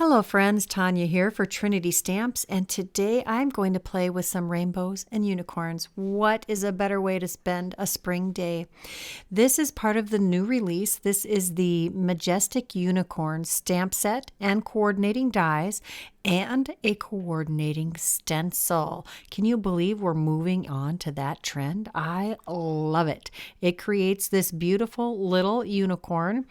Hello friends, Tanya here for Trinity Stamps, and today I'm going to play with some rainbows and unicorns. What is a better way to spend a spring day? This is part of the new release. This is the Majestic Unicorn stamp set and coordinating dies and a coordinating stencil. Can you believe we're moving on to that trend? I love it. It creates this beautiful little unicorn,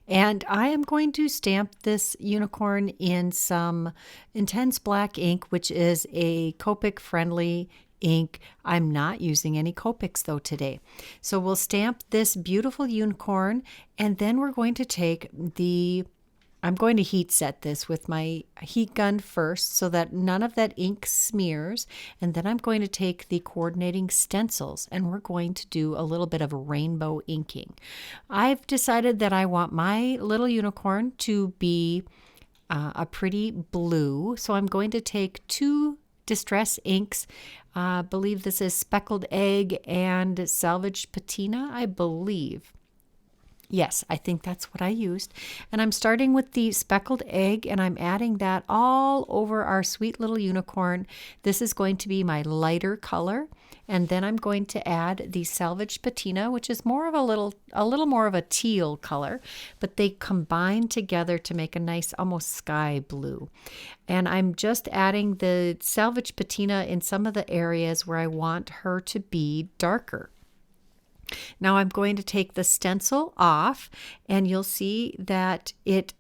and I am going to stamp this unicorn in some intense black ink, which is a Copic friendly ink. I'm not using any Copics though today. So we'll stamp this beautiful unicorn, and then we're going to take I'm going to heat set this with my heat gun first so that none of that ink smears. And then I'm going to take the coordinating stencils and we're going to do a little bit of rainbow inking. I've decided that I want my little unicorn to be a pretty blue. So I'm going to take two Distress inks. I believe this is Speckled Egg and Salvage Patina, I believe. Yes, I think that's what I used. And I'm starting with the Speckled Egg, and I'm adding that all over our sweet little unicorn. This is going to be my lighter color. And then I'm going to add the Salvage Patina, which is more of a little more of a teal color, but they combine together to make a nice almost sky blue. And I'm just adding the Salvage Patina in some of the areas where I want her to be darker. Now I'm going to take the stencil off, and you'll see that it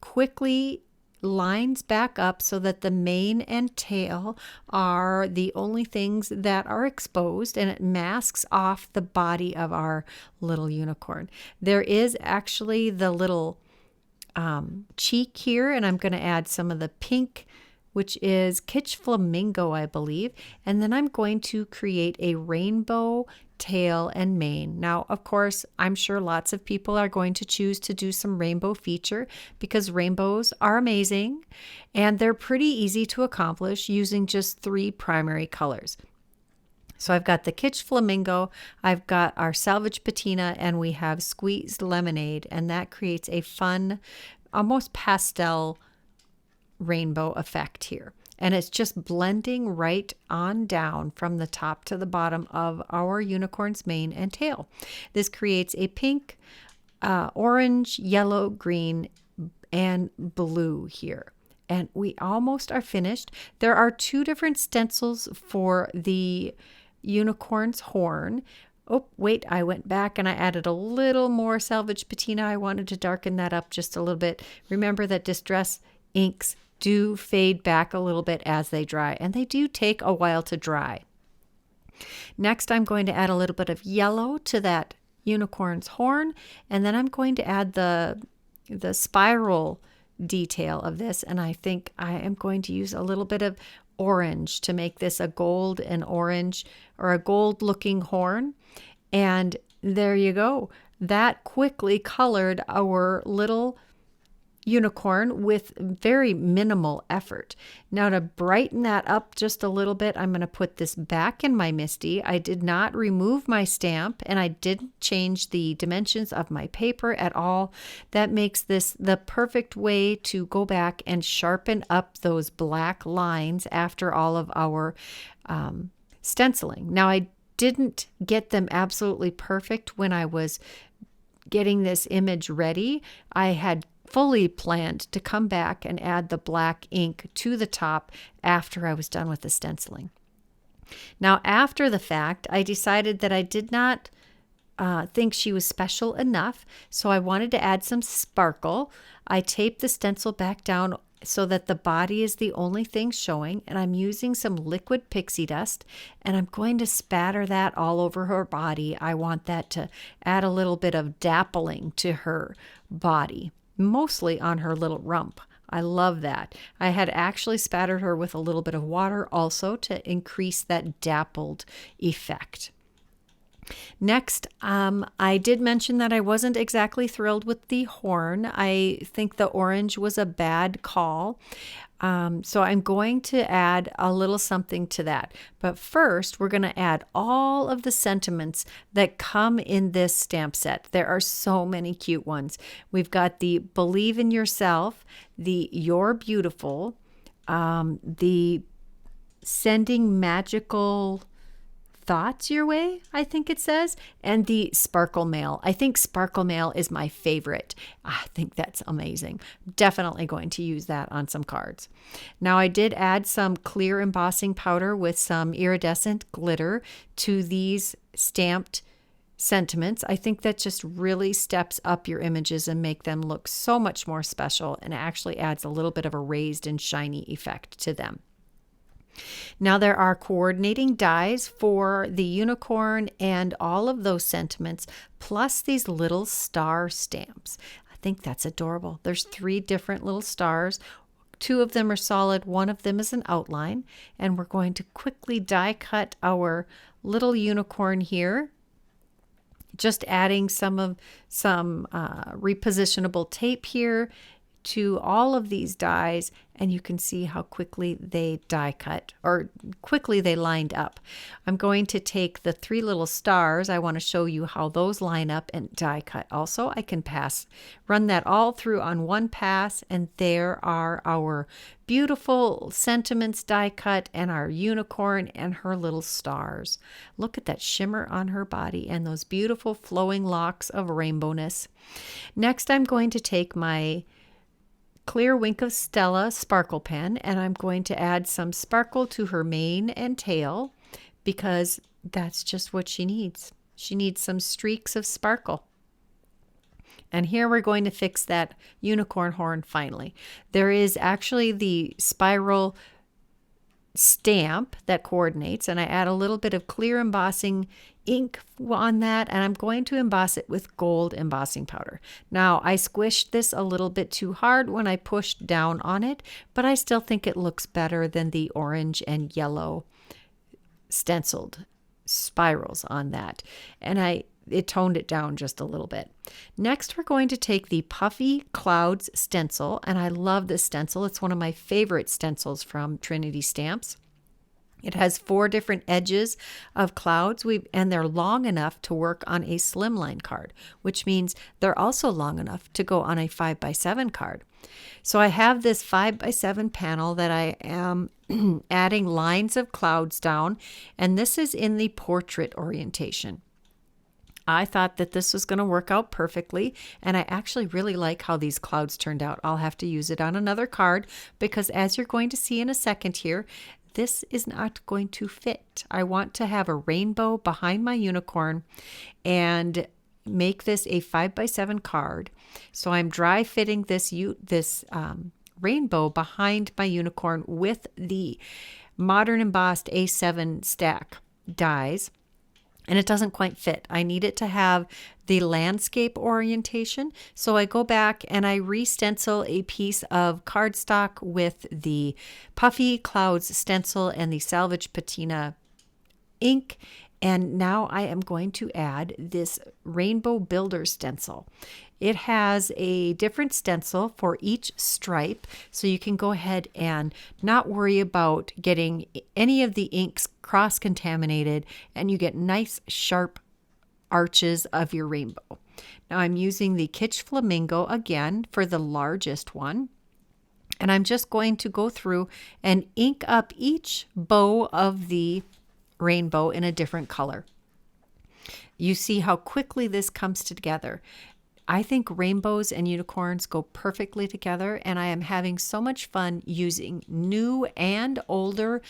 quickly lines back up so that the mane and tail are the only things that are exposed, and it masks off the body of our little unicorn. There is actually the little cheek here, and I'm going to add some of the pink, which is Kitsch Flamingo, I believe. And then I'm going to create a rainbow tail and mane. Now, of course, I'm sure lots of people are going to choose to do some rainbow feature because rainbows are amazing and they're pretty easy to accomplish using just 3 primary colors. So I've got the Kitsch Flamingo, I've got our Salvage Patina, and we have Squeezed Lemonade, and that creates a fun, almost pastel rainbow effect here. And it's just blending right on down from the top to the bottom of our unicorn's mane and tail. This creates a pink, orange, yellow, green, and blue here. And we almost are finished. There are 2 different stencils for the unicorn's horn. Oh, wait, I went back and I added a little more Salvage Patina. I wanted to darken that up just a little bit. Remember that Distress inks do fade back a little bit as they dry, and they do take a while to dry. Next, I'm going to add a little bit of yellow to that unicorn's horn, and then I'm going to add the spiral detail of this, and I think I am going to use a little bit of orange to make this a gold and orange, or a gold looking horn. And there you go. That quickly colored our little unicorn with very minimal effort. Now to brighten that up just a little bit, I'm going to put this back in my MISTI. I did not remove my stamp, and I didn't change the dimensions of my paper at all. That makes this the perfect way to go back and sharpen up those black lines after all of our stenciling. Now I didn't get them absolutely perfect when I was getting this image ready. I had fully planned to come back and add the black ink to the top after I was done with the stenciling. Now, after the fact, I decided that I did not think she was special enough, so I wanted to add some sparkle. I taped the stencil back down so that the body is the only thing showing, and I'm using some liquid pixie dust, and I'm going to spatter that all over her body. I want that to add a little bit of dappling to her body, mostly on her little rump. I love that. I had actually spattered her with a little bit of water also to increase that dappled effect. Next, I did mention that I wasn't exactly thrilled with the horn. I think the orange was a bad call. So I'm going to add a little something to that. But first, we're going to add all of the sentiments that come in this stamp set. There are so many cute ones. We've got the Believe in Yourself, the You're Beautiful, the Sending Magical Thoughts Your Way, I think it says, and the Sparkle Mail. I think Sparkle Mail is my favorite. I think that's amazing. Definitely going to use that on some cards. Now, I did add some clear embossing powder with some iridescent glitter to these stamped sentiments. I think that just really steps up your images and make them look so much more special, and actually adds a little bit of a raised and shiny effect to them. Now there are coordinating dies for the unicorn and all of those sentiments, plus these little star stamps. I think that's adorable. There's 3 different little stars. 2 of them are solid, 1 of them is an outline, and we're going to quickly die cut our little unicorn here. Just adding some repositionable tape here to all of these dies, and you can see how quickly they die cut, or quickly they lined up. I'm going to take the 3 little stars. I want to show you how those line up and die cut also. I can run that all through on one pass, and there are our beautiful sentiments die cut and our unicorn and her little stars. Look at that shimmer on her body and those beautiful flowing locks of rainbowness. Next, I'm going to take my Clear Wink of Stella sparkle pen, and I'm going to add some sparkle to her mane and tail, because that's just what she needs. She needs some streaks of sparkle. And here we're going to fix that unicorn horn finally. There is actually the spiral stamp that coordinates, and I add a little bit of clear embossing ink on that, and I'm going to emboss it with gold embossing powder. Now, I squished this a little bit too hard when I pushed down on it, but I still think it looks better than the orange and yellow stenciled spirals on that, and it toned it down just a little bit. Next, we're going to take the Puffy Clouds stencil, and I love this stencil. It's one of my favorite stencils from Trinity Stamps. It has 4 different edges of clouds, and they're long enough to work on a Slimline card, which means they're also long enough to go on a 5x7 card. So I have this 5x7 panel that I am adding lines of clouds down, and this is in the portrait orientation. I thought that this was going to work out perfectly, and I actually really like how these clouds turned out. I'll have to use it on another card, because as you're going to see in a second here, this is not going to fit. I want to have a rainbow behind my unicorn and make this a 5x7 card. So I'm dry fitting this rainbow behind my unicorn with the modern embossed A7 stack dies. And it doesn't quite fit. I need it to have the landscape orientation. So I go back and I re-stencil a piece of cardstock with the Puffy Clouds stencil and the Salvage Patina ink. And now I am going to add this Rainbow Builder stencil. It has a different stencil for each stripe, so you can go ahead and not worry about getting any of the inks cross-contaminated, and you get nice sharp arches of your rainbow. Now I'm using the Kitsch Flamingo again for the largest one, and I'm just going to go through and ink up each bow of the rainbow in a different color. You see how quickly this comes together. I think rainbows and unicorns go perfectly together, and I am having so much fun using new and older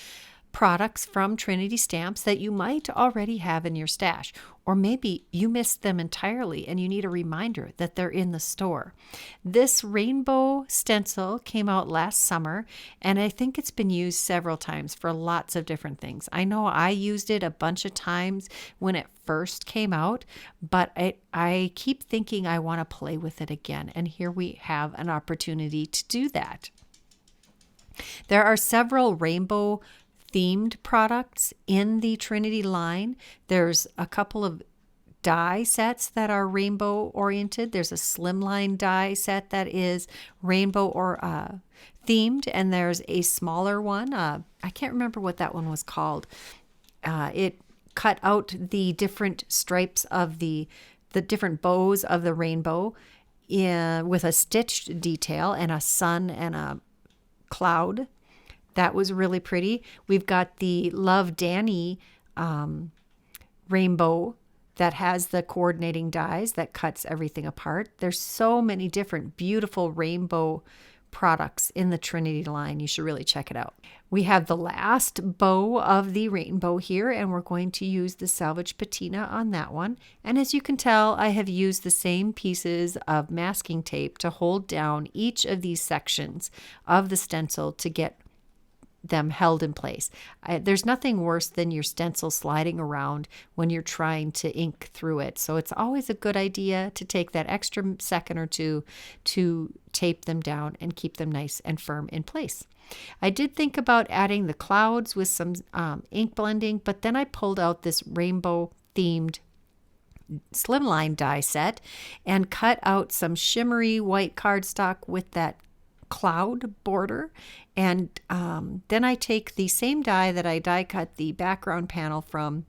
products from Trinity Stamps that you might already have in your stash, or maybe you missed them entirely and you need a reminder that they're in the store. This rainbow stencil came out last summer, and I think it's been used several times for lots of different things. I know I used it a bunch of times when it first came out, but I keep thinking I want to play with it again, and here we have an opportunity to do that. There are several rainbow themed products in the Trinity line. There's a couple of die sets that are rainbow oriented. There's a Slimline die set that is rainbow or themed, and there's a smaller one. I can't remember what that one was called. It cut out the different stripes of the different bows of the rainbow with a stitched detail and a sun and a cloud. That was really pretty. We've got the Love Danny rainbow that has the coordinating dies that cuts everything apart. There's so many different beautiful rainbow products in the Trinity line. You should really check it out. We have the last bow of the rainbow here, and we're going to use the salvage patina on that one. And as you can tell, I have used the same pieces of masking tape to hold down each of these sections of the stencil to get them held in place. There's nothing worse than your stencil sliding around when you're trying to ink through it. So it's always a good idea to take that extra second or two to tape them down and keep them nice and firm in place. I did think about adding the clouds with some ink blending, but then I pulled out this rainbow themed Slimline die set and cut out some shimmery white cardstock with that cloud border, and then I take the same die that I die cut the background panel from,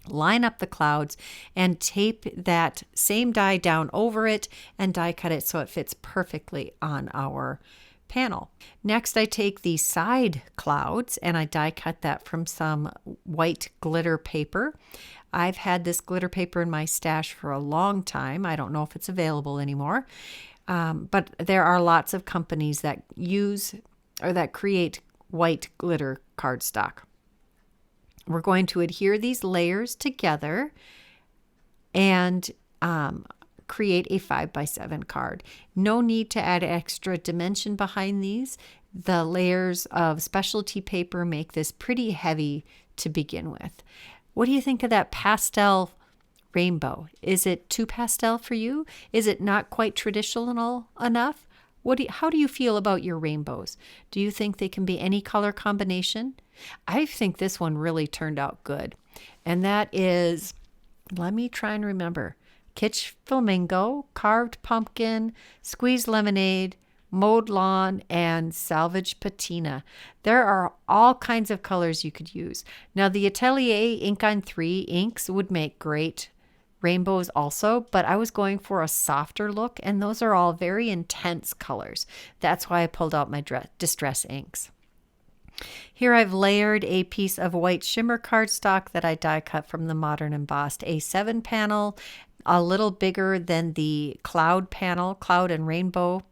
line up the clouds, and tape that same die down over it and die cut it so it fits perfectly on our panel. Next, I take the side clouds and I die cut that from some white glitter paper. I've had this glitter paper in my stash for a long time. I don't know if it's available anymore. But there are lots of companies that use or that create white glitter cardstock. We're going to adhere these layers together and create a 5x7 card. No need to add extra dimension behind these. The layers of specialty paper make this pretty heavy to begin with. What do you think of that pastel rainbow? Is it too pastel for you? Is it not quite traditional enough? How do you feel about your rainbows? Do you think they can be any color combination? I think this one really turned out good. And that is, let me try and remember, Kitsch Flamingo, Carved Pumpkin, Squeezed Lemonade, Mowed Lawn, and Salvage Patina. There are all kinds of colors you could use. Now, the Atelier Ink on 3 inks would make great rainbows also, but I was going for a softer look, and those are all very intense colors. That's why I pulled out my Distress inks. Here I've layered a piece of white shimmer cardstock that I die cut from the Modern Embossed A7 panel, a little bigger than the cloud and rainbow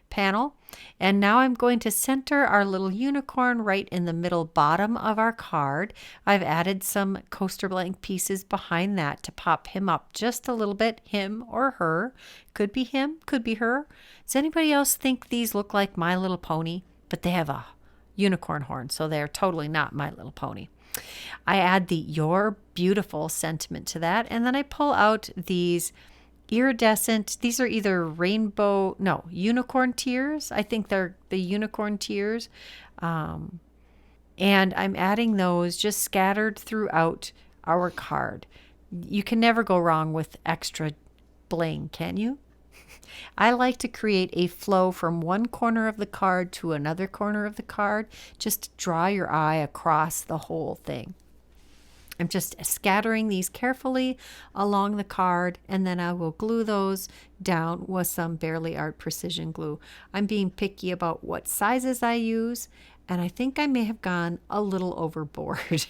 panel. And now I'm going to center our little unicorn right in the middle bottom of our card. I've added some coaster blank pieces behind that to pop him up just a little bit, him or her. Could be him, could be her. Does anybody else think these look like My Little Pony? But they have a unicorn horn, so they're totally not My Little Pony. I add the You're Beautiful sentiment to that, and then I pull out these iridescent, these are either unicorn tears. I think they're the unicorn tears. And I'm adding those just scattered throughout our card. You can never go wrong with extra bling, can you? I like to create a flow from one corner of the card to another corner of the card. Just draw your eye across the whole thing. I'm just scattering these carefully along the card, and then I will glue those down with some Barely Art Precision Glue. I'm being picky about what sizes I use, and I think I may have gone a little overboard.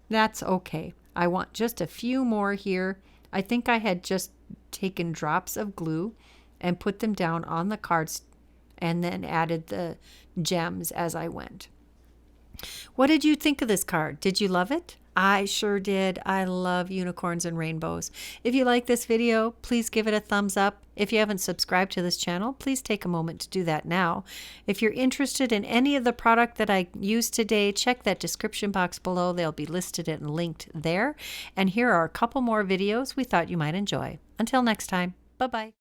That's okay. I want just a few more here. I think I had just taken drops of glue and put them down on the cards and then added the gems as I went. What did you think of this card? Did you love it? I sure did. I love unicorns and rainbows. If you like this video, please give it a thumbs up. If you haven't subscribed to this channel, please take a moment to do that now. If you're interested in any of the product that I used today, check that description box below. They'll be listed and linked there. And here are a couple more videos we thought you might enjoy. Until next time, bye-bye.